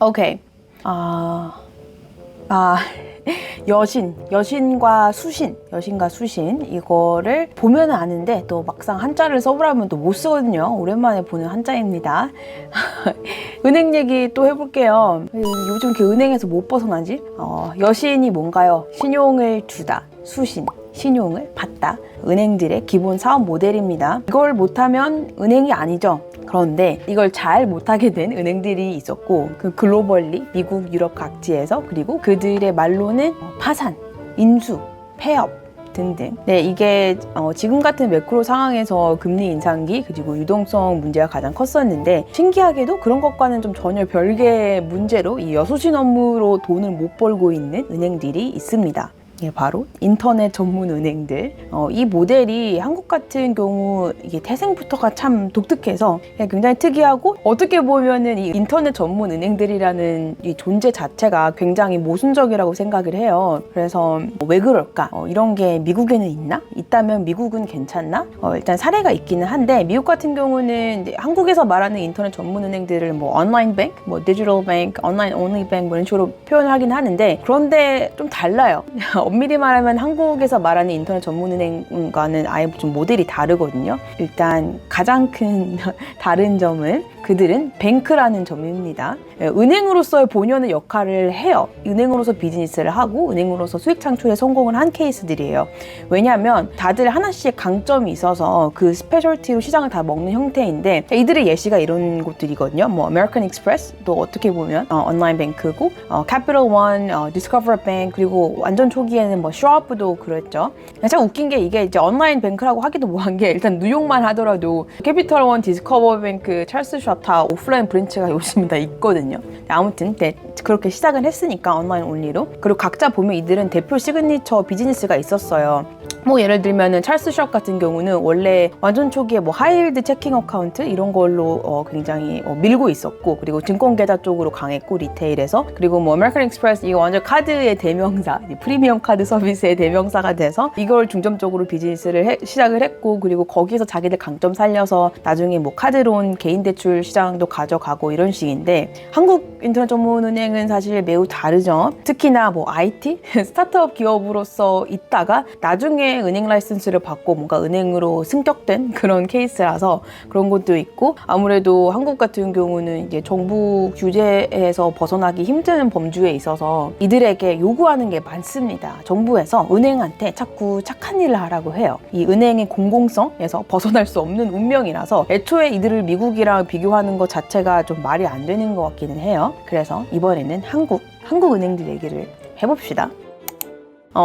오케이. 여신과 수신 이거를 보면 아는데 또 막상 한자를 써보라면 또 못 쓰거든요. 오랜만에 보는 한자입니다. 은행 얘기 또 해볼게요. 요즘 이렇게 은행에서 못 벗어나지? 여신이 뭔가요? 신용을 주다, 수신, 신용을 받다. 은행들의 기본 사업 모델입니다. 이걸 못하면 은행이 아니죠. 그런데 이걸 잘 못하게 된 은행들이 있었고, 그 글로벌리 미국, 유럽 각지에서, 그리고 그들의 말로는 파산, 인수, 폐업 등등. 네, 이게 지금 같은 매크로 상황에서 금리 인상기 그리고 유동성 문제가 가장 컸었는데, 신기하게도 그런 것과는 좀 전혀 별개의 문제로 이 여수신 업무로 돈을 못 벌고 있는 은행들이 있습니다. 이게 바로 인터넷 전문 은행들. 이 모델이 한국 같은 경우 이게 태생부터가 참 독특해서 굉장히 특이하고, 어떻게 보면은 이 인터넷 전문 은행들이라는 이 존재 자체가 굉장히 모순적이라고 생각을 해요. 그래서 왜 그럴까? 이런 게 미국에는 있나? 있다면 미국은 괜찮나? 일단 사례가 있기는 한데, 미국 같은 경우는 한국에서 말하는 인터넷 전문 은행들을 뭐 온라인 뱅크, 뭐 디지털 뱅크, 온라인 온리 뱅크 이런 식으로 표현을 하긴 하는데, 그런데 좀 달라요. 엄밀히 말하면 한국에서 말하는 인터넷 전문은행과는 아예 좀 모델이 다르거든요. 일단 가장 큰 다른 점은 그들은 뱅크라는 점입니다. 은행으로서의 본연의 역할을 해요. 은행으로서 비즈니스를 하고 은행으로서 수익 창출에 성공을 한 케이스들이에요. 왜냐하면 다들 하나씩 강점이 있어서 그 스페셜티로 시장을 다 먹는 형태인데, 이들의 예시가 이런 곳들이거든요. 뭐 아메리칸 익스프레스도 어떻게 보면 온라인 뱅크고, 캐피털 원, 디스커버 뱅크, 그리고 완전 초기에는 뭐 슈와프도 그랬죠. 참 웃긴 게, 이게 이제 온라인 뱅크라고 하기도 뭐한 게, 일단 뉴욕만 하더라도 캐피털 원, 디스커버 뱅크, 찰스 슈왑 다 오프라인 브랜치가 요즘 다 있거든요. 아무튼 그렇게 시작을 했으니까 온라인 온리로. 그리고 각자 보면 이들은 대표 시그니처 비즈니스가 있었어요. 뭐 예를 들면은 찰스 슈왑 같은 경우는 원래 완전 초기에 뭐 하이힐드 체킹 어카운트 이런 걸로 굉장히 밀고 있었고, 그리고 증권 계좌 쪽으로 강했고, 리테일에서. 그리고 뭐 아메리칸 익스프레스 이거 완전 카드의 대명사, 프리미엄 카드 서비스의 대명사가 돼서 이걸 중점적으로 비즈니스를 시작을 했고, 그리고 거기서 자기들 강점 살려서 나중에 뭐 카드론, 개인 대출 시장도 가져가고 이런 식인데, 한국 인터넷 전문은행은 사실 매우 다르죠. 특히나 뭐 IT 스타트업 기업으로서 있다가 나중에 은행 라이선스를 받고 뭔가 은행으로 승격된 그런 케이스라서 그런 것도 있고, 아무래도 한국 같은 경우는 이제 정부 규제에서 벗어나기 힘든 범주에 있어서 이들에게 요구하는 게 많습니다. 정부에서 은행한테 자꾸 착한 일을 하라고 해요. 이 은행의 공공성에서 벗어날 수 없는 운명이라서 애초에 이들을 미국이랑 비교하는 것 자체가 좀 말이 안 되는 것 같기는 해요. 그래서 이번에는 한국 은행들 얘기를 해봅시다.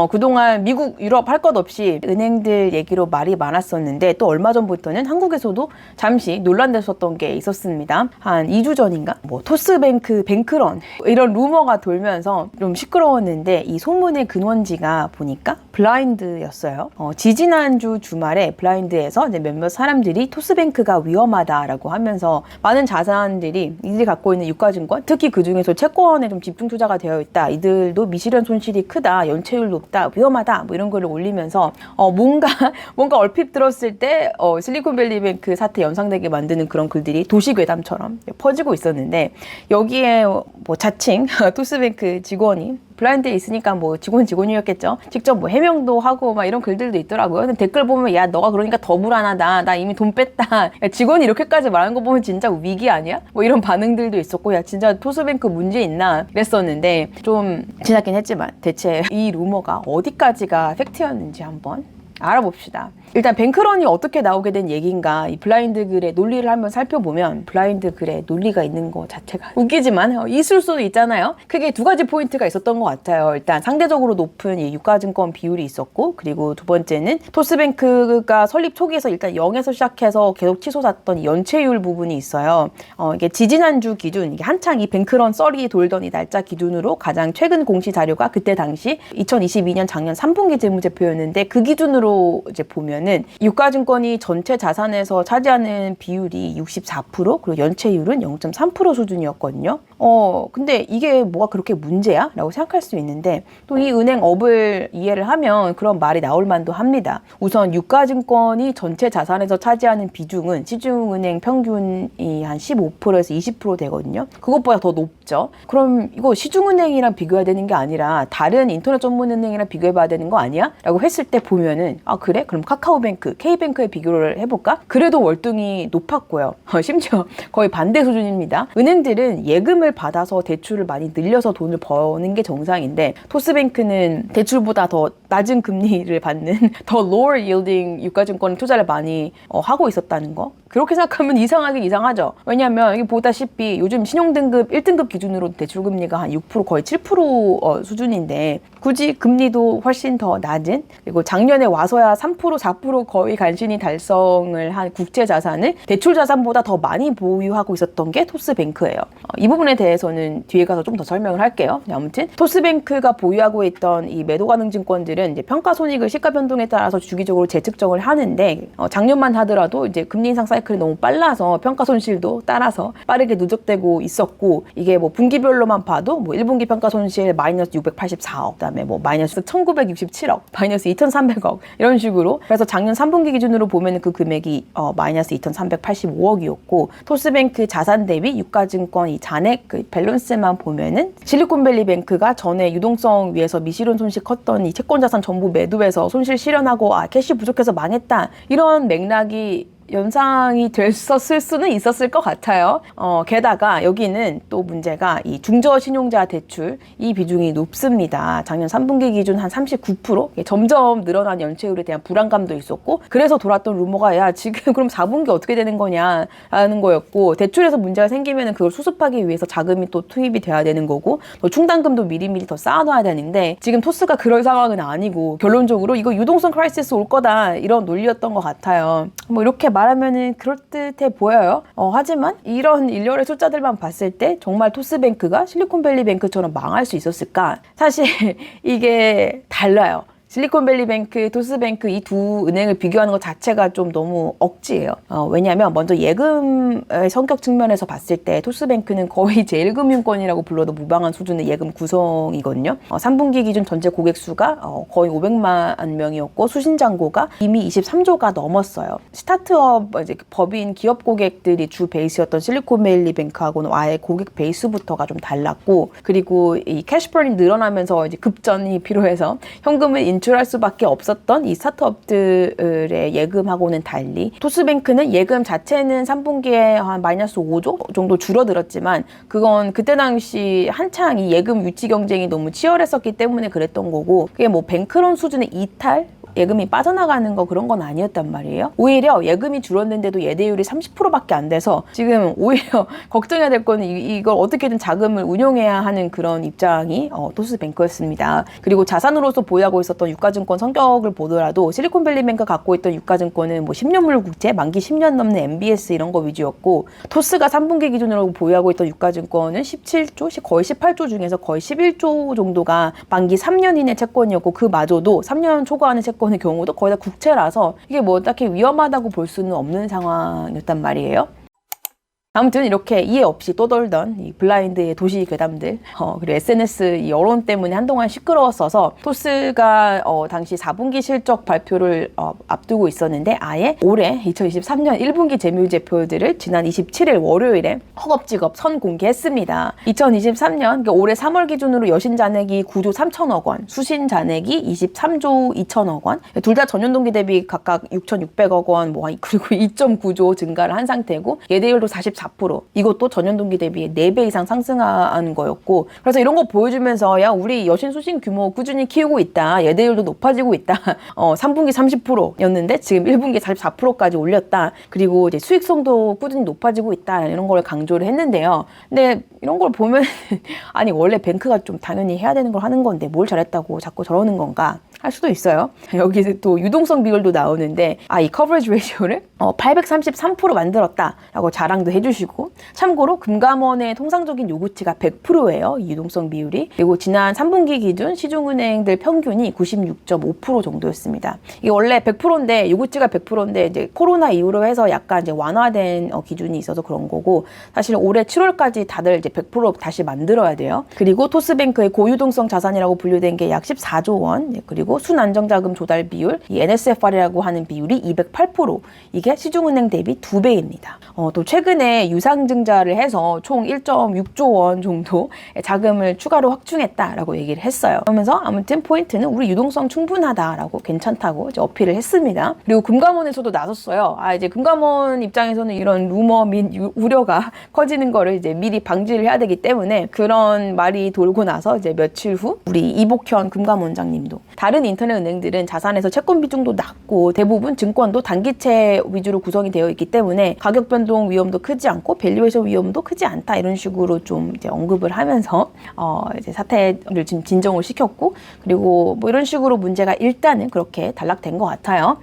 그동안 미국, 유럽 할 것 없이 은행들 얘기로 말이 많았었는데, 또 얼마 전부터는 한국에서도 잠시 논란됐었던 게 있었습니다. 한 2주 전인가? 뭐 토스뱅크, 뱅크런 이런 루머가 돌면서 좀 시끄러웠는데, 이 소문의 근원지가 보니까 블라인드였어요. 지지난주 주말에 블라인드에서 이제 몇몇 사람들이 토스뱅크가 위험하다라고 하면서 많은 자산들이 이들이 갖고 있는 유가증권, 특히 그 중에서 채권에 좀 집중 투자가 되어 있다, 이들도 미실현 손실이 크다, 연체율 높다, 위험하다, 뭐 이런 거를 올리면서 뭔가 얼핏 들었을 때 실리콘밸리뱅크 사태 연상되게 만드는 그런 글들이 도시괴담처럼 퍼지고 있었는데, 여기에 뭐 자칭 토스뱅크 직원이 블라인드에 있으니까 뭐 직원이었겠죠. 직접 뭐 해명도 하고 막 이런 글들도 있더라고요. 근데 댓글 보면, 야, 너가 그러니까 더 불안하다, 나 이미 돈 뺐다, 야, 직원이 이렇게까지 말하는 거 보면 진짜 위기 아니야? 뭐 이런 반응들도 있었고, 야, 진짜 토스뱅크 문제 있나 그랬었는데, 좀 지났긴 했지만 대체 이 루머가 어디까지가 팩트였는지 한번 알아봅시다. 일단 뱅크런이 어떻게 나오게 된 얘기인가, 이 블라인드 글의 논리를 한번 살펴보면, 블라인드 글의 논리가 있는 것 자체가 웃기지만 있을 수도 있잖아요. 크게 두 가지 포인트가 있었던 것 같아요. 일단 상대적으로 높은 이 유가증권 비율이 있었고, 그리고 두 번째는 토스뱅크가 설립 초기에서 일단 0에서 시작해서 계속 치솟았던 연체율 부분이 있어요. 이게 지지난주 기준, 이게 한창 이 뱅크런 썰이 돌던 이 날짜 기준으로 가장 최근 공시 자료가 그때 당시 2022년 작년 3분기 재무제표였는데, 그 기준으로 비율로 이제 보면은 유가증권이 전체 자산에서 차지하는 비율이 64%, 그리고 연체율은 0.3% 수준이었거든요. 근데 이게 뭐가 그렇게 문제야? 라고 생각할 수 있는데 또 이 은행업을 이해를 하면 그런 말이 나올 만도 합니다. 우선 유가증권이 전체 자산에서 차지하는 비중은 시중은행 평균이 한 15%에서 20% 되거든요. 그것보다 더 높죠. 그럼 이거 시중은행이랑 비교해야 되는 게 아니라 다른 인터넷 전문은행이랑 비교해봐야 되는 거 아니야? 라고 했을 때 보면은 그래? 그럼 카카오뱅크, K뱅크에 비교를 해볼까? 그래도 월등히 높았고요. 심지어 거의 반대 수준입니다. 은행들은 예금을 받아서 대출을 많이 늘려서 돈을 버는 게 정상인데 토스뱅크는 대출보다 더 낮은 금리를 받는 더 lower yielding 유가증권 투자를 많이 하고 있었다는 거. 그렇게 생각하면 이상하긴 이상하죠. 왜냐하면 여기 보다시피 요즘 신용등급 1등급 기준으로 대출금리가 한 6% 거의 7% 수준인데 굳이 금리도 훨씬 더 낮은, 그리고 작년에 와서야 3% 4% 거의 간신히 달성을 한 국채자산을 대출자산보다 더 많이 보유하고 있었던 게 토스뱅크예요. 이 부분에 대해서는 뒤에 가서 좀 더 설명을 할게요. 아무튼 토스뱅크가 보유하고 있던 이 매도가능 증권들은 이제 평가손익을 시가 변동에 따라서 주기적으로 재측정을 하는데 작년만 하더라도 이제 금리 인상 사이클이 너무 빨라서 평가 손실도 따라서 빠르게 누적되고 있었고, 이게 뭐 분기별로만 봐도 뭐 1분기 평가 손실 마이너스 684억, 그다음에 뭐 마이너스 1967억, 마이너스 2300억 이런 식으로. 그래서 작년 3분기 기준으로 보면 그 금액이 마이너스 2385억이었고 토스뱅크 자산 대비 유가증권 이 잔액 그 밸런스만 보면은 실리콘밸리뱅크가 전에 유동성 위에서 미실현 손실 컸던 이 채권자산 전부 매도해서 손실 실현하고 캐시 부족해서 망했다, 이런 맥락이 연상이 됐었을 수는 있었을 것 같아요. 게다가 여기는 또 문제가 이 중저신용자 대출 이 비중이 높습니다. 작년 3분기 기준 한 39%, 점점 늘어난 연체율에 대한 불안감도 있었고, 그래서 돌았던 루머가 야 지금 그럼 4분기 어떻게 되는 거냐 라는 거였고, 대출에서 문제가 생기면 그걸 수습하기 위해서 자금이 또 투입이 돼야 되는 거고 또 충당금도 미리미리 더 쌓아놔야 되는데 지금 토스가 그럴 상황은 아니고 결론적으로 이거 유동성 크라이시스 올 거다 이런 논리였던 것 같아요. 뭐 이렇게 말하면은 그럴듯해 보여요. 하지만 이런 일련의 숫자들만 봤을 때 정말 토스뱅크가 실리콘밸리뱅크처럼 망할 수 있었을까? 사실 이게 달라요. 실리콘밸리뱅크, 토스뱅크 이 두 은행을 비교하는 것 자체가 좀 너무 억지예요. 왜냐하면 먼저 예금의 성격 측면에서 봤을 때 토스뱅크는 거의 제1금융권이라고 불러도 무방한 수준의 예금 구성이거든요. 3분기 기준 전체 고객 수가 거의 500만 명이었고 수신잔고가 이미 23조가 넘었어요. 스타트업 이제 법인 기업 고객들이 주 베이스였던 실리콘밸리뱅크하고는 아예 고객 베이스부터가 좀 달랐고, 그리고 이 캐시버닝이 늘어나면서 이제 급전이 필요해서 현금을 인출할 수밖에 없었던 이 스타트업들의 예금하고는 달리 토스뱅크는 예금 자체는 3분기에 한 마이너스 5조 정도 줄어들었지만 그건 그때 당시 한창 이 예금 유치 경쟁이 너무 치열했었기 때문에 그랬던 거고, 그게 뭐 뱅크런 수준의 이탈? 예금이 빠져나가는 거 그런 건 아니었단 말이에요. 오히려 예금이 줄었는데도 예대율이 30%밖에 안 돼서 지금 오히려 걱정해야 될 거는 이걸 어떻게든 자금을 운용해야 하는 그런 입장이 토스뱅크였습니다. 그리고 자산으로서 보유하고 있었던 유가증권 성격을 보더라도 실리콘밸리뱅크가 갖고 있던 유가증권은 뭐 10년물 국채, 만기 10년 넘는 MBS 이런 거 위주였고, 토스가 3분기 기준으로 보유하고 있던 유가증권은 17조, 거의 18조 중에서 거의 11조 정도가 만기 3년 이내 채권이었고 그마저도 3년 초과하는 채권의 경우도 거의 다 국채라서 이게 뭐 딱히 위험하다고 볼 수는 없는 상황이었단 말이에요. 아무튼 이렇게 이해 없이 떠돌던 이 블라인드의 도시 괴담들, 그리고 SNS 이 여론 때문에 한동안 시끄러웠어서 토스가 당시 4분기 실적 발표를 앞두고 있었는데 아예 올해 2023년 1분기 재무제표들을 지난 27일 월요일에 허겁지겁 선공개했습니다. 2023년 그러니까 올해 3월 기준으로 여신잔액이 9조 3천억 원, 수신잔액이 23조 2천억 원, 둘 다 전년동기 대비 각각 6,600억 원, 그리고 2.9조 증가를 한 상태고 예대율도 44%, 이것도 전년 동기 대비 4배 이상 상승한 거였고, 그래서 이런 거 보여주면서 야 우리 여신 수신 규모 꾸준히 키우고 있다, 예대율도 높아지고 있다, 3분기 30%였는데 지금 1분기 44%까지 올렸다, 그리고 이제 수익성도 꾸준히 높아지고 있다, 이런 걸 강조를 했는데요. 근데 이런 걸 보면 아니 원래 뱅크가 좀 당연히 해야 되는 걸 하는 건데 뭘 잘했다고 자꾸 저러는 건가 할 수도 있어요. 여기 또 유동성 비율도 나오는데 이 커버리지 레이쇼를 833% 만들었다라고 자랑도 해주시고, 참고로 금감원의 통상적인 요구치가 100%예요. 이 유동성 비율이. 그리고 지난 3분기 기준 시중은행들 평균이 96.5% 정도였습니다. 이게 원래 100%인데 요구치가 100%인데 이제 코로나 이후로 해서 약간 이제 완화된 기준이 있어서 그런 거고, 사실 올해 7월까지 다들 이제 100% 다시 만들어야 돼요. 그리고 토스뱅크의 고유동성 자산이라고 분류된 게 약 14조 원, 그리고 순안정자금 조달 비율, 이 NSFR이라고 하는 비율이 208%, 이게 시중은행 대비 2배입니다. 또 최근에 유상증자를 해서 총 1.6조 원 정도 자금을 추가로 확충했다라고 얘기를 했어요. 그러면서 아무튼 포인트는 우리 유동성 충분하다라고, 괜찮다고 이제 어필을 했습니다. 그리고 금감원에서도 나섰어요. 이제 금감원 입장에서는 이런 루머 및 우려가 커지는 거를 이제 미리 방지를 해야 되기 때문에 그런 말이 돌고 나서 이제 며칠 후 우리 이복현 금감원장님도, 다른 인터넷 은행들은 자산에서 채권 비중도 낮고 대부분 증권도 단기채 위주로 구성이 되어 있기 때문에 가격 변동 위험도 크지 않고 밸류에이션 위험도 크지 않다, 이런 식으로 좀 이제 언급을 하면서 이제 사태를 지금 진정을 시켰고, 그리고 뭐 이런 식으로 문제가 일단은 그렇게 단락된 것 같아요.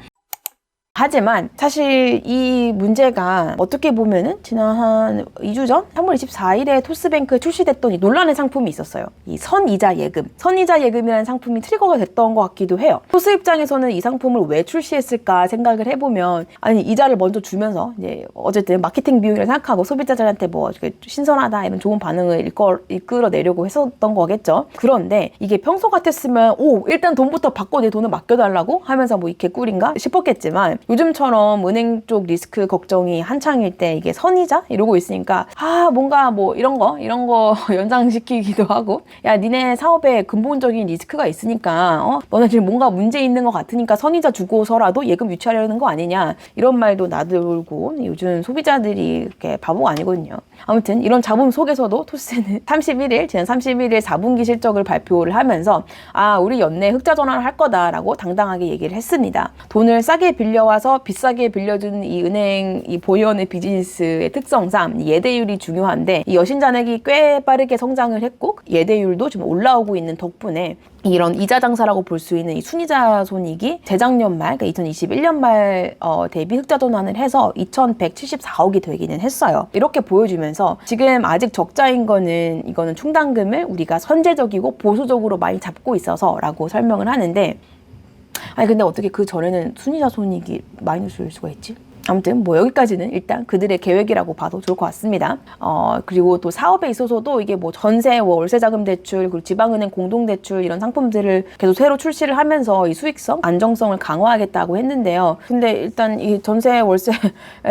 하지만 사실 이 문제가 어떻게 보면은 지난 한 2주 전 3월 24일에 토스뱅크에 출시됐던 이 논란의 상품이 있었어요. 이 선이자 예금. 선이자 예금이라는 상품이 트리거가 됐던 것 같기도 해요. 토스 입장에서는 이 상품을 왜 출시했을까 생각을 해보면, 아니 이자를 먼저 주면서 이제 어쨌든 마케팅 비용이라 생각하고 소비자들한테 뭐 신선하다 이런 좋은 반응을 이끌어내려고 했었던 거겠죠. 그런데 이게 평소 같았으면 일단 돈부터 받고 내 돈을 맡겨달라고 하면서 뭐 이게 꿀인가 싶었겠지만, 요즘처럼 은행 쪽 리스크 걱정이 한창일 때 이게 선이자 이러고 있으니까 뭔가 뭐 이런 거 연장시키기도 하고, 야 니네 사업에 근본적인 리스크가 있으니까 너네 지금 뭔가 문제 있는 것 같으니까 선이자 주고서라도 예금 유치하려는 거 아니냐, 이런 말도 나돌고, 요즘 소비자들이 그렇게 바보가 아니거든요. 아무튼 이런 잡음 속에서도 토스는 지난 31일 4분기 실적을 발표를 하면서 우리 연내 흑자 전환을 할 거다라고 당당하게 얘기를 했습니다. 돈을 싸게 빌려와서 비싸게 빌려주는 이 은행, 이 보이원의 비즈니스의 특성상 예대율이 중요한데, 이 여신잔액이 꽤 빠르게 성장을 했고 예대율도 좀 올라오고 있는 덕분에 이런 이자 장사라고 볼 수 있는 이 순이자 손익이 재작년 말, 그러니까 2021년 말 대비 흑자 전환을 해서 2,174억이 되기는 했어요. 이렇게 보여주면서 지금 아직 적자인 이거는 충당금을 우리가 선제적이고 보수적으로 많이 잡고 있어서라고 설명을 하는데, 근데 어떻게 그 전에는 순이자 손익이 마이너스일 수가 있지? 아무튼 뭐 여기까지는 일단 그들의 계획이라고 봐도 좋을 것 같습니다. 그리고 또 사업에 있어서도 이게 뭐 전세, 월세 자금 대출, 그리고 지방은행 공동 대출 이런 상품들을 계속 새로 출시를 하면서 이 수익성, 안정성을 강화하겠다고 했는데요. 근데 일단 이 전세, 월세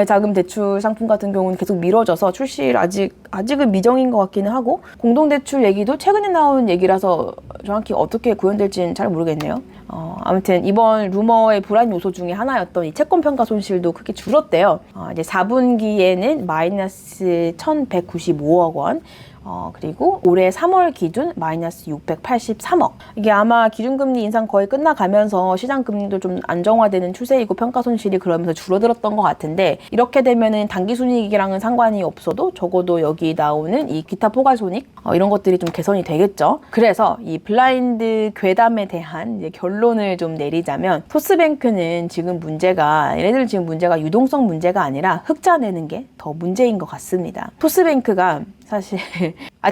자금 대출 상품 같은 경우는 계속 미뤄져서 출시를 아직은 미정인 것 같기는 하고, 공동 대출 얘기도 최근에 나온 얘기라서 정확히 어떻게 구현될지는 잘 모르겠네요. 아무튼 이번 루머의 불안 요소 중에 하나였던 이 채권 평가 손실도 크게 줄었대요. 이제 4분기에는 마이너스 1,195억 원, 그리고 올해 3월 기준 마이너스 683억. 이게 아마 기준금리 인상 거의 끝나가면서 시장금리도 좀 안정화되는 추세이고 평가 손실이 그러면서 줄어들었던 것 같은데, 이렇게 되면은 단기순이익이랑은 상관이 없어도 적어도 여기 나오는 이 기타 포괄손익 이런 것들이 좀 개선이 되겠죠. 그래서 이 블라인드 괴담에 대한 이제 결론을 좀 내리자면, 토스뱅크는 지금 얘네들 지금 문제가 유동성 문제가 아니라 흑자 내는 게 더 문제인 것 같습니다. 토스뱅크가 사실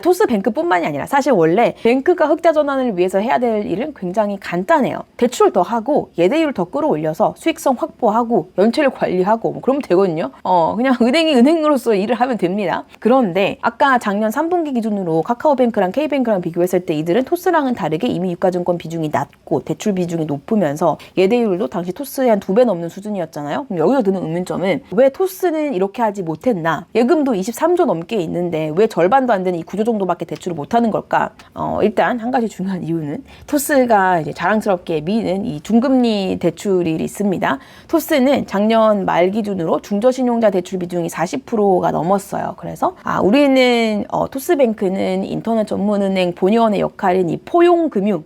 토스뱅크뿐만이 아니라 사실 원래 뱅크가 흑자 전환을 위해서 해야 될 일은 굉장히 간단해요. 대출 더 하고 예대율 더 끌어올려서 수익성 확보하고 연체를 관리하고 뭐 그러면 되거든요. 그냥 은행이 은행으로서 일을 하면 됩니다. 그런데 아까 작년 3분기 기준으로 카카오뱅크랑 K뱅크랑 비교했을 때 이들은 토스랑은 다르게 이미 유가증권 비중이 낮고 대출 비중이 높으면서 예대율도 당시 토스의 한 2배 넘는 수준이었잖아요. 그럼 여기서 드는 의문점은 왜 토스는 이렇게 하지 못했나? 예금도 23조 넘게 있는데 왜 절반도 안 되는 이 9조 정도밖에 대출을 못하는 걸까? 일단 한 가지 중요한 이유는 토스가 이제 자랑스럽게 미는 이 중금리 대출이 있습니다. 토스는 작년 말 기준으로 중저신용자 대출 비중이 40%가 넘었어요. 그래서 우리는 토스뱅크는 인터넷 전문은행 본의원의 역할인 이 포용금융,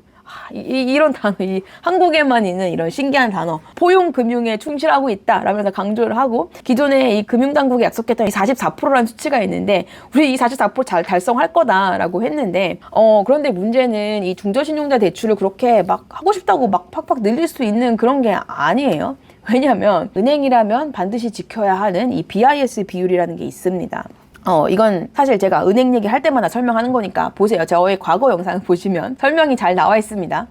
이런 단어, 이 한국에만 있는 이런 신기한 단어, 포용금융에 충실하고 있다라면서 강조를 하고, 기존에 이 금융당국이 약속했던 이 44%라는 수치가 있는데 우리 이 44% 잘 달성할 거다라고 했는데, 그런데 문제는 이 중저신용자 대출을 그렇게 막 하고 싶다고 막 팍팍 늘릴 수 있는 그런 게 아니에요. 왜냐하면 은행이라면 반드시 지켜야 하는 이 BIS 비율이라는 게 있습니다. 이건 사실 제가 은행 얘기할 때마다 설명하는 거니까 보세요. 저의 과거 영상을 보시면 설명이 잘 나와 있습니다.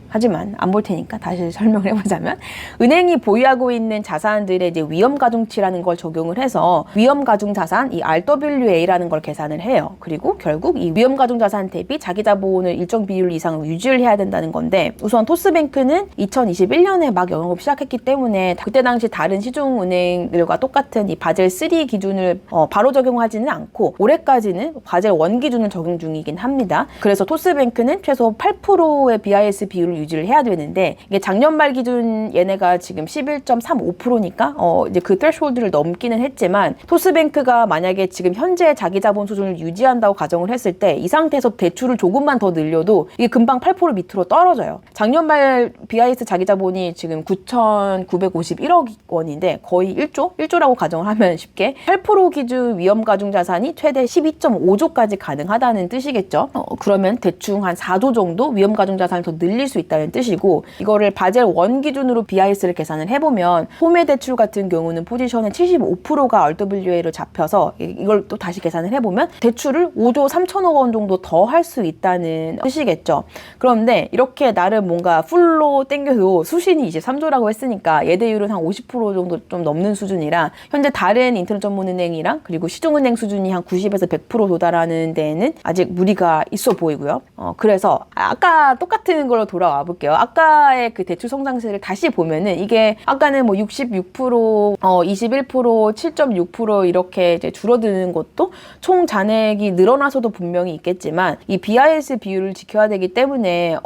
하지만 안 볼 테니까 다시 설명을 해보자면, 은행이 보유하고 있는 자산들의 이제 위험 가중치라는 걸 적용을 해서 위험 가중 자산, 이 RWA라는 걸 계산을 해요. 그리고 결국 이 위험 가중 자산 대비 자기 자본을 일정 비율 이상 유지를 해야 된다는 건데, 우선 토스뱅크는 2021년에 막 영업을 시작했기 때문에 그때 당시 다른 시중은행들과 똑같은 이 바젤 3 기준을 바로 적용하지는 않고 올해까지는 바젤 1 기준을 적용 중이긴 합니다. 그래서 토스뱅크는 최소 8%의 BIS 비율을 유지를 해야 되는데, 이게 작년 말 기준 얘네가 지금 11.35%니까 이제 그 threshold를 넘기는 했지만, 토스뱅크가 만약에 지금 현재 자기 자본 수준을 유지한다고 가정을 했을 때 이 상태에서 대출을 조금만 더 늘려도 이게 금방 8% 밑으로 떨어져요. 작년 말 BIS 자기 자본이 지금 9,951억 원인데 거의 1조라고 가정을 하면 쉽게 8% 기준 위험 가중 자산이 최대 12.5조까지 가능하다는 뜻이겠죠. 그러면 대충 한 4조 정도 위험 가중 자산을 더 늘릴 수 있다는 뜻이고, 이거를 바젤 1 기준으로 BIS를 계산을 해보면 소매 대출 같은 경우는 포지션의 75%가 RWA로 잡혀서, 이걸 또 다시 계산을 해보면 대출을 5조 3천억 원 정도 더 할 수 있다는 뜻이겠죠. 그런데 이렇게 나름 뭔가 풀로 땡겨도 수신이 23조라고 했으니까 예대율은 한 50% 정도 좀 넘는 수준이라, 현재 다른 인터넷 전문은행이랑 그리고 시중은행 수준이 한 90에서 100% 도달하는 데에는 아직 무리가 있어 보이고요. 그래서 아까 똑같은 걸로 돌아와 볼게요. 아까의 그 대출 성장세를 다시 보면은 이게 아까는 뭐 66%, 21%, 7.6% 이렇게 이제 줄어드는 것도 총 잔액이 늘어나서도 분명히 있겠지만, 이 BIS 비율을 지켜야 되기 때문에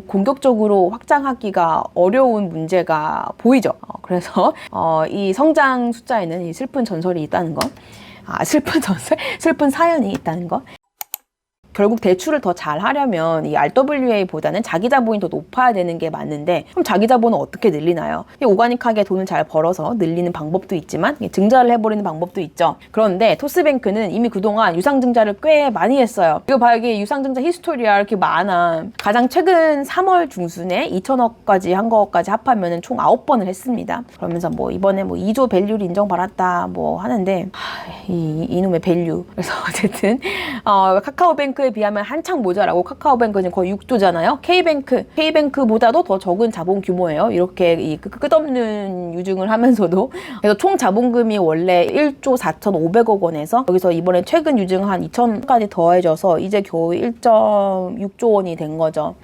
공격적으로 확장하기가 어려운 문제가 보이죠. 그래서 이 성장 숫자에는 이 슬픈 전설이 있다는 거, 슬픈 전설? 슬픈 사연이 있다는 거. 결국 대출을 더 잘 하려면 이 RWA보다는 자기 자본이 더 높아야 되는 게 맞는데, 그럼 자기 자본은 어떻게 늘리나요? 오가닉하게 돈을 잘 벌어서 늘리는 방법도 있지만 증자를 해버리는 방법도 있죠. 그런데 토스뱅크는 이미 그동안 유상증자를 꽤 많이 했어요. 이거 봐요. 이게 유상증자 히스토리야 이렇게 많아. 가장 최근 3월 중순에 2천억까지 한 거까지 합하면 총 9번을 했습니다. 그러면서 뭐 이번에 뭐 2조 밸류를 인정받았다 뭐 하는데, 이놈의 밸류. 그래서 어쨌든 카카오뱅크에 비하면 한창 모자라고, 카카오뱅크는 거의 6조잖아요. K뱅크보다도 더 적은 자본 규모예요. 이렇게 이 끝없는 유증을 하면서도. 그래서 총 자본금이 원래 1조 4,500억 원에서 여기서 이번에 최근 유증 한 2천까지 더해져서 이제 겨우 1.6조 원이 된 거죠.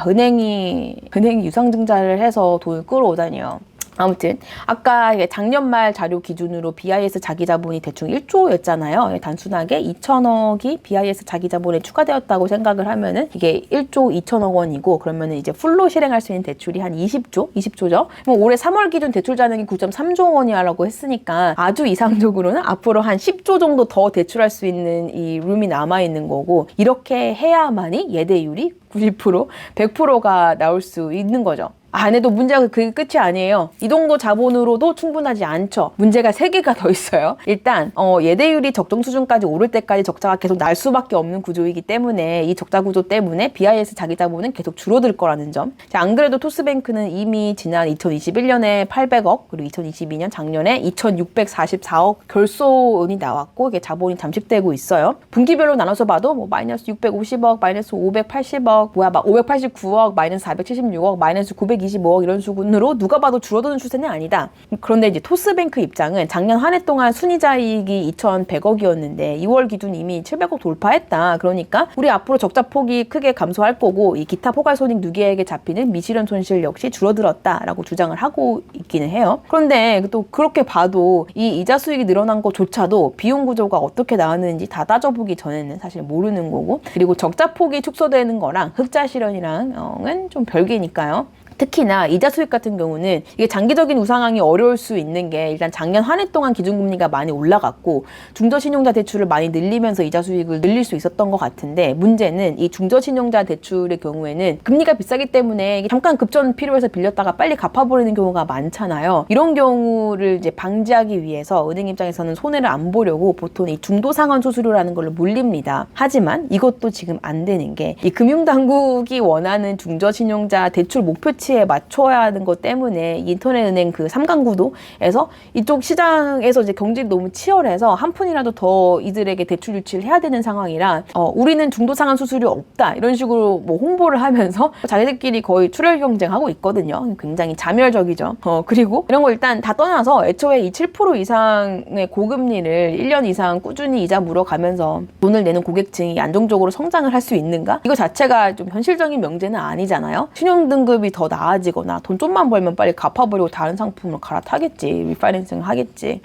은행이 유상증자를 해서 돈을 끌어오다니요. 아무튼 아까 작년 말 자료 기준으로 BIS 자기 자본이 대충 1조였잖아요. 단순하게 2천억이 BIS 자기 자본에 추가되었다고 생각을 하면은 이게 1조 2천억 원이고, 그러면은 이제 풀로 실행할 수 있는 대출이 한 20조죠. 뭐 올해 3월 기준 대출 잔액이 9.3조 원이라고 했으니까 아주 이상적으로는 앞으로 한 10조 정도 더 대출할 수 있는 이 룸이 남아 있는 거고, 이렇게 해야만이 예대율이 90%, 100%가 나올 수 있는 거죠. 근데도 문제가 그게 끝이 아니에요. 이 정도 자본으로도 충분하지 않죠. 문제가 3개가 더 있어요. 일단 예대율이 적정 수준까지 오를 때까지 적자가 계속 날 수밖에 없는 구조이기 때문에, 이 적자 구조 때문에 BIS 자기 자본은 계속 줄어들 거라는 점. 안 그래도 토스뱅크는 이미 지난 2021년에 800억, 그리고 2022년 작년에 2,644억 결소은이 나왔고, 이게 자본이 잠식되고 있어요. 분기별로 나눠서 봐도 뭐 마이너스 650억, 마이너스 580억, 막 589억, 마이너스 476억, 마이너스 925억 이런 수준으로 누가 봐도 줄어드는 추세는 아니다. 그런데 이제 토스뱅크 입장은 작년 한 해 동안 순이자익이 2,100억이었는데 2월 기준 이미 700억 돌파했다. 그러니까 우리 앞으로 적자 폭이 크게 감소할 거고, 이 기타 포괄손익 누계액에 잡히는 미실현 손실 역시 줄어들었다라고 주장을 하고 있기는 해요. 그런데 또 그렇게 봐도 이 이자 수익이 늘어난 것조차도 비용 구조가 어떻게 나왔는지 다 따져보기 전에는 사실 모르는 거고, 그리고 적자 폭이 축소되는 거랑 흑자 실현이랑은 좀 별개니까요. 특히나 이자 수익 같은 경우는 이게 장기적인 우상향이 어려울 수 있는 게 일단 작년 한 해 동안 기준금리가 많이 올라갔고 중저신용자 대출을 많이 늘리면서 이자 수익을 늘릴 수 있었던 것 같은데 문제는 이 중저신용자 대출의 경우에는 금리가 비싸기 때문에 잠깐 급전 필요해서 빌렸다가 빨리 갚아버리는 경우가 많잖아요. 이런 경우를 이제 방지하기 위해서 은행 입장에서는 손해를 안 보려고 보통 이 중도상환 수수료라는 걸로 물립니다. 하지만 이것도 지금 안 되는 게 이 금융당국이 원하는 중저신용자 대출 목표치에 맞춰야 하는 것 때문에 인터넷 은행 그 삼강구도에서 이쪽 시장에서 이제 경쟁이 너무 치열해서 한 푼이라도 더 이들에게 대출 유치를 해야 되는 상황이라 우리는 중도상환 수수료 없다 이런 식으로 뭐 홍보를 하면서 자기들끼리 거의 출혈 경쟁하고 있거든요. 굉장히 자멸적이죠. 그리고 이런 거 일단 다 떠나서 애초에 이 7% 이상의 고금리를 1년 이상 꾸준히 이자 물어가면서 돈을 내는 고객층이 안정적으로 성장을 할 수 있는가? 이거 자체가 좀 현실적인 명제는 아니잖아요. 신용등급이 더 나아지거나 돈 좀만 벌면 빨리 갚아버리고 다른 상품으로 갈아타겠지. 리파이낸싱을 하겠지.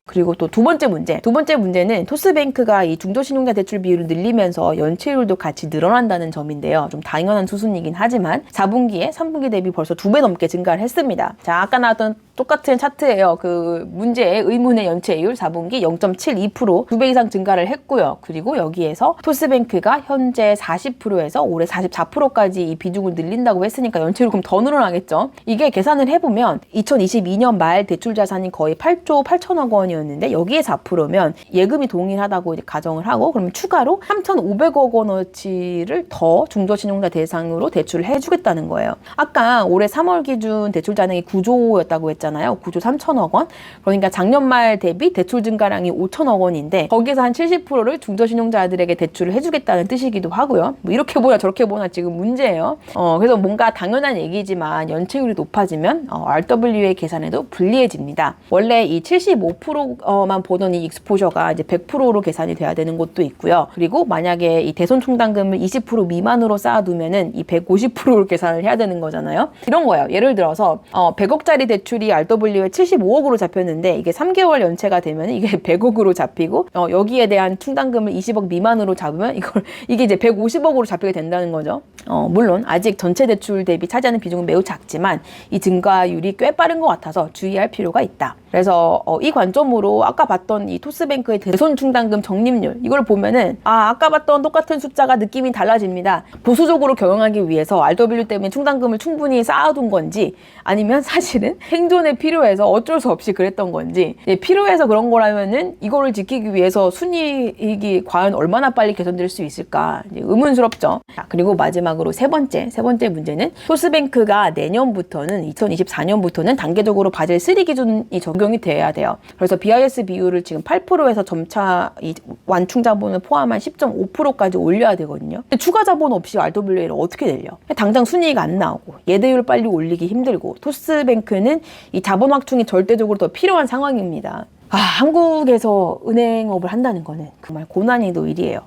그리고 또 두 번째 문제는 토스뱅크가 이 중저신용자 대출 비율을 늘리면서 연체율도 같이 늘어난다는 점인데요. 좀 당연한 수순이긴 하지만 4분기에 3분기 대비 벌써 2배 넘게 증가를 했습니다. 자, 아까 나왔던 똑같은 차트예요. 그 문제의 의문의 연체율 4분기 0.72% 2배 이상 증가를 했고요. 그리고 여기에서 토스뱅크가 현재 40%에서 올해 44%까지 이 비중을 늘린다고 했으니까 연체율이 그럼 더 늘어나겠죠. 이게 계산을 해보면 2022년 말 대출 자산이 거의 8조 8천억 원이었는데 여기에 4%면 예금이 동일하다고 이제 가정을 하고 그러면 추가로 3,500억 원어치를 더 중저신용자 대상으로 대출을 해주겠다는 거예요. 아까 올해 3월 기준 대출 잔액이 9조였다고 했잖아요. 9조 3천억 원. 그러니까 작년 말 대비 대출 증가량이 5천억 원인데 거기에서 한 70%를 중저신용자들에게 대출을 해주겠다는 뜻이기도 하고요. 뭐 이렇게 보나 저렇게 보나 지금 문제예요. 그래서 뭔가 당연한 얘기지만 연체율이 높아지면 RWA 계산에도 불리해집니다. 원래 이 75%만 보던 이 익스포저가 이제 100%로 계산이 돼야 되는 것도 있고요. 그리고 만약에 이 대손 충당금을 20% 미만으로 쌓아두면은 이 150%로 계산을 해야 되는 거잖아요. 이런 거예요. 예를 들어서 100억짜리 대출이 RW에 75억으로 잡혔는데 이게 3개월 연체가 되면 이게 100억으로 잡히고 여기에 대한 충당금을 20억 미만으로 잡으면 이게 이제 150억으로 잡히게 된다는 거죠. 물론 아직 전체 대출 대비 차지하는 비중은 매우 작지만 이 증가율이 꽤 빠른 것 같아서 주의할 필요가 있다. 그래서 이 관점으로 아까 봤던 이 토스뱅크의 대손 충당금 적립률 이걸 보면은 아까 봤던 똑같은 숫자가 느낌이 달라집니다. 보수적으로 경영하기 위해서 RW 때문에 충당금을 충분히 쌓아둔 건지 아니면 사실은 생존에 필요해서 어쩔 수 없이 그랬던 건지 필요해서 그런 거라면은 이거를 지키기 위해서 순이익이 과연 얼마나 빨리 개선될 수 있을까 의문스럽죠. 자, 그리고 마지막으로 세 번째 문제는 토스뱅크가 내년부터는 2024년부터는 단계적으로 바젤 3 기준이 적용이 돼야 돼요. 그래서 BIS 비율을 지금 8%에서 점차 이 완충 자본을 포함한 10.5%까지 올려야 되거든요. 근데 추가 자본 없이 RWA를 어떻게 늘려? 당장 순이익 안 나오고 예대율 빨리 올리기 힘들고 토스뱅크는 이 자본 확충이 절대적으로 더 필요한 상황입니다. 한국에서 은행업을 한다는 거는 정말 고난이도 일이에요.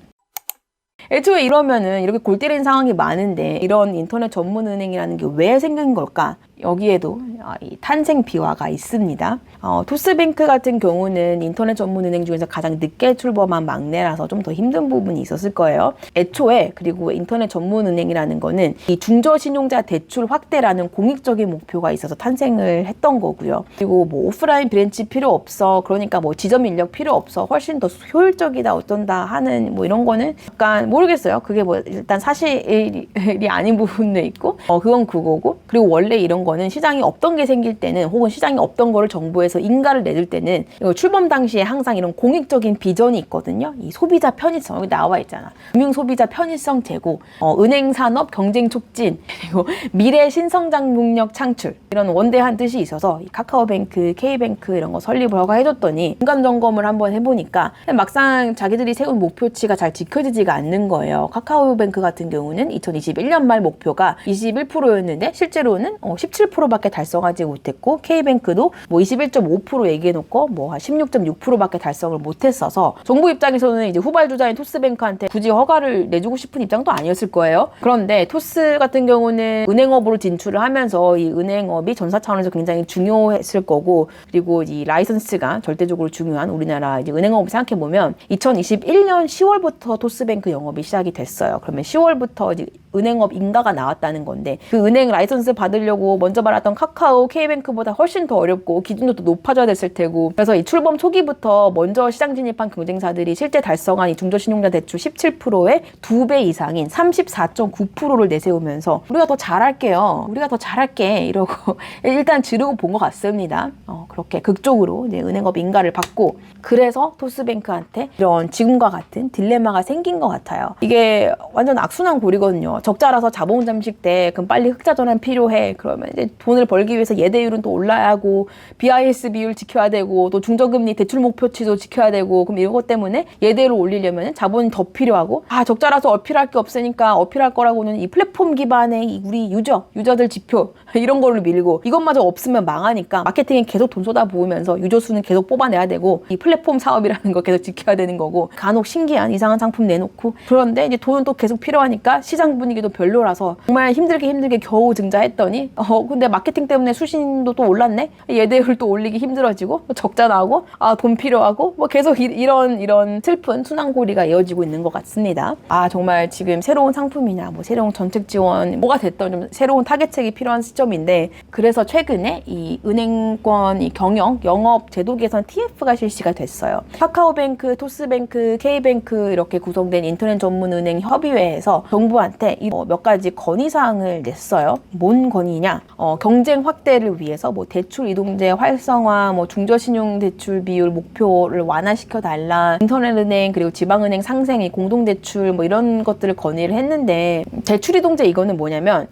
애초에 이러면은 이렇게 골 때리는 상황이 많은데 이런 인터넷 전문 은행이라는 게 왜 생긴 걸까? 여기에도 이 탄생 비화가 있습니다. 토스뱅크 같은 경우는 인터넷 전문 은행 중에서 가장 늦게 출범한 막내라서 좀 더 힘든 부분이 있었을 거예요. 애초에 그리고 인터넷 전문 은행이라는 거는 이 중저신용자 대출 확대라는 공익적인 목표가 있어서 탄생을 했던 거고요. 그리고 뭐 오프라인 브랜치 필요 없어. 그러니까 뭐 지점 인력 필요 없어. 훨씬 더 효율적이다 어떤다 하는 뭐 이런 거는 약간 모르겠어요. 그게 뭐 일단 사실이 아닌 부분도 있고 그건 그거고 그리고 원래 이런 거는 시장이 없던 게 생길 때는 혹은 시장이 없던 거를 정부에서 인가를 내줄 때는 출범 당시에 항상 이런 공익적인 비전이 있거든요. 이 소비자 편의성 여기 나와 있잖아. 금융 소비자 편의성 제고, 은행 산업 경쟁 촉진, 그리고 미래 신성장 능력 창출 이런 원대한 뜻이 있어서 이 카카오뱅크, K뱅크 이런 거 설립을 허가해줬더니 중간 점검을 한번 해보니까 막상 자기들이 세운 목표치가 잘 지켜지지가 않는 거예요. 카카오뱅크 같은 경우는 2021년 말 목표가 21%였는데 실제로는 17% 17%밖에 달성하지 못했고 K뱅크도 뭐 21.5% 얘기해놓고 뭐 한 16.6%밖에 달성을 못했어서 정부 입장에서는 이제 후발주자인 토스뱅크한테 굳이 허가를 내주고 싶은 입장도 아니었을 거예요. 그런데 토스 같은 경우는 은행업으로 진출을 하면서 이 은행업이 전사 차원에서 굉장히 중요했을 거고, 그리고 이 라이선스가 절대적으로 중요한 우리나라 이제 은행업을 생각해 보면 2021년 10월부터 토스뱅크 영업이 시작이 됐어요. 그러면 10월부터 이제 은행업 인가가 나왔다는 건데, 그 은행 라이선스 받으려고 먼저 받았던 카카오, K뱅크보다 훨씬 더 어렵고 기준도 더 높아져야 됐을 테고, 그래서 이 출범 초기부터 먼저 시장 진입한 경쟁사들이 실제 달성한 이 중저신용자 대출 17%의 2배 이상인 34.9%를 내세우면서 우리가 더 잘할게요, 우리가 더 잘할게 이러고 일단 지르고 본 것 같습니다. 그렇게 극적으로 이제 은행업 인가를 받고, 그래서 토스뱅크한테 이런 지금과 같은 딜레마가 생긴 것 같아요. 이게 완전 악순환 고리거든요. 적자라서 자본 잠식 때 그럼 빨리 흑자 전환 필요해. 그러면 이제 돈을 벌기 위해서 예대율은 또 올라야 하고, BIS 비율 지켜야 되고, 또 중저금리 대출 목표치도 지켜야 되고, 그럼 이것 때문에 예대율을 올리려면 자본이 더 필요하고, 적자라서 어필할 게 없으니까 어필할 거라고는 이 플랫폼 기반의 우리 유저들 지표 이런 걸로 밀고, 이것마저 없으면 망하니까 마케팅에 계속 돈 쏟아부으면서 유저 수는 계속 뽑아내야 되고, 이 플랫폼 사업이라는 거 계속 지켜야 되는 거고, 간혹 신기한 이상한 상품 내놓고, 그런데 이제 돈은 또 계속 필요하니까 시장 분위기도 별로라서 정말 힘들게 겨우 증자했더니 근데 마케팅 때문에 수신도 또 올랐네, 예대율 또 올리기 힘들어지고, 적자 나고, 돈 필요하고, 뭐 계속 이런 슬픈 순환고리가 이어지고 있는 것 같습니다. 정말 지금 새로운 상품이나 뭐 새로운 정책 지원 뭐가 됐던 좀 새로운 타겟책이 필요한 시점인데, 그래서 최근에 이 은행권 이 경영 영업 제도 개선 TF가 실시가 됐어요. 카카오뱅크, 토스뱅크, K뱅크 이렇게 구성된 인터넷 전문 은행 협의회에서 정부한테 몇 가지 건의사항을 냈어요. 뭔 건의냐? 경쟁 확대를 위해서 뭐 대출 이동제 활성화, 뭐 중저신용 대출 비율 목표를 완화시켜 달라, 인터넷은행 그리고 지방은행 상생이 공동대출 뭐 이런 것들을 건의를 했는데, 대출 이동제 이거는 뭐냐면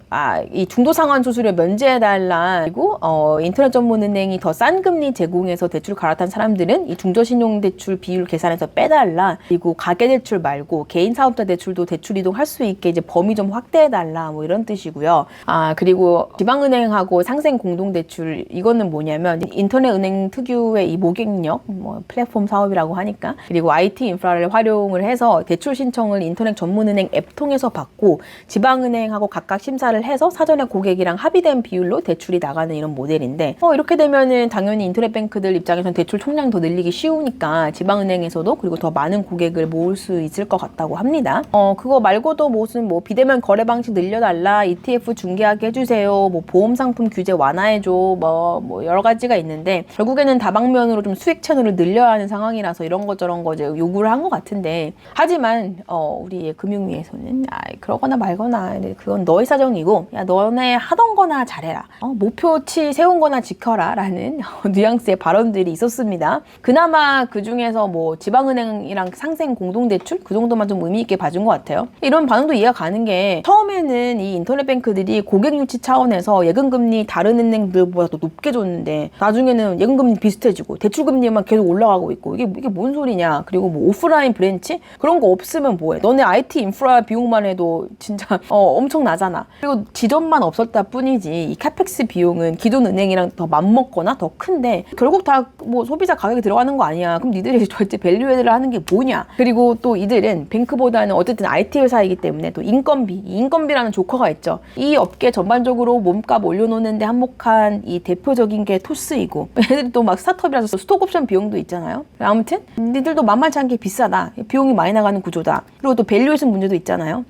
이 중도상환 수수료 면제해 달라, 그리고 인터넷 전문 은행이 더 싼 금리 제공해서 대출 갈아탄 사람들은 이 중저신용 대출 비율 계산해서 빼달라, 그리고 가계대출 말고 개인 사업자 대출도 대출 이동할 수 있게 이제 범위 좀 확대해달라, 뭐 이런 뜻이고요. 그리고 지방은행하고 상생 공동대출 이거는 뭐냐면 인터넷 은행 특유의 이 모객력, 뭐 플랫폼 사업이라고 하니까, 그리고 IT 인프라를 활용을 해서 대출 신청을 인터넷 전문은행 앱 통해서 받고, 지방은행하고 각각 심사를 해서 사전에 고객이랑 합의된 비율로 대출이 나가는 이런 모델인데, 이렇게 되면은 당연히 인터넷 뱅크들 입장에서는 대출 총량 더 늘리기 쉬우니까 지방은행에서도 그리고 더 많은 고객을 모을 수 있을 것 같다고 합니다. 그거 말고도 무슨 뭐 비대면 거래 방식 늘려달라, ETF 중개하게 해주세요, 뭐 보험 상품 규제 완화해줘, 뭐 여러 가지가 있는데, 결국에는 다방면으로 좀 수익 채널을 늘려야 하는 상황이라서 이런 거 저런 거 이제 요구를 한 것 같은데, 하지만 우리 금융위에서는 그러거나 말거나 그건 너의 사정이고, 야 너네 하던 거나 잘해라, 목표치 세운 거나 지켜라 라는 뉘앙스의 발언들이 있었습니다. 그나마 그 중에서 뭐 지방은행이랑 상생 공동대출 그 정도만 좀 의미 있게 봐준 것 같아요. 이런 반응도 이해가 가는 게, 처음에는 이 인터넷 뱅크들이 고객 유치 차원에서 예금금리 다른 은행들보다 더 높게 줬는데, 나중에는 예금금리 비슷해지고 대출금리만 계속 올라가고 있고, 이게 뭔 소리냐. 그리고 뭐 오프라인 브랜치 그런 거 없으면 뭐해, 너네 IT 인프라 비용만 해도 진짜 엄청 나잖아. 그리고 지점만 없었다 뿐이지 이 카펙스 비용은 기존 은행이랑 더 맞먹거나 더 큰데, 결국 다 뭐 소비자 가격이 들어가는 거 아니야. 그럼 니들이 절대 밸류에드를 하는 게 뭐냐. 그리고 또 이들은 뱅크보다는 어쨌든 IT 회사이기 때문에 또 인건비라는 조커가 있죠. 이 업계 전반적으로 몸값 올려놓는데 한몫한 이 대표적인 게 토스이고, 애들이 또 막 스타트업이라서 스톡옵션 비용도 있잖아요. 아무튼 니들도 만만치 않게 비싸다, 비용이 많이 나가는 구조다, 그리고 또 밸류에이션 문제도 있잖아요.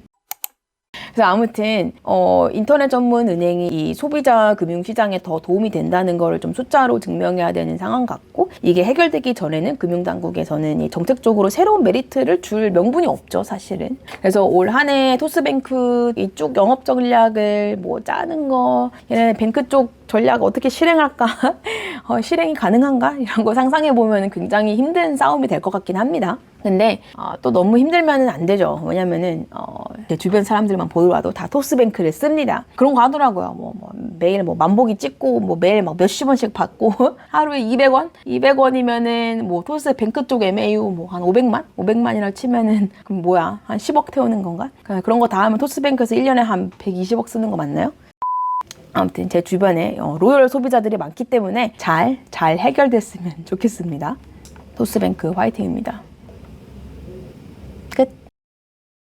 그래서 아무튼 인터넷 전문 은행이 이 소비자 금융시장에 더 도움이 된다는 거를 좀 숫자로 증명해야 되는 상황 같고, 이게 해결되기 전에는 금융당국에서는 이 정책적으로 새로운 메리트를 줄 명분이 없죠, 사실은. 그래서 올 한 해 토스뱅크 이쪽 영업 전략을 뭐 짜는 거, 얘네 뱅크 쪽 전략 어떻게 실행할까? 실행이 가능한가? 이런 거 상상해보면 굉장히 힘든 싸움이 될 것 같긴 합니다. 근데 또 너무 힘들면은 안 되죠. 왜냐면은 제 주변 사람들만 보더라도 다 토스뱅크를 씁니다. 그런 거 하더라고요. 매일 만보기 찍고 매일 막 몇십 원씩 받고 하루에 200원? 200원이면은 뭐 토스뱅크 쪽 MAU 한 500만이라 치면은 그럼 뭐야? 한 10억 태우는 건가? 그런 거 다 하면 토스뱅크에서 1년에 한 120억 쓰는 거 맞나요? 아무튼 제 주변에 로열 소비자들이 많기 때문에 잘 해결됐으면 좋겠습니다. 토스뱅크 화이팅입니다.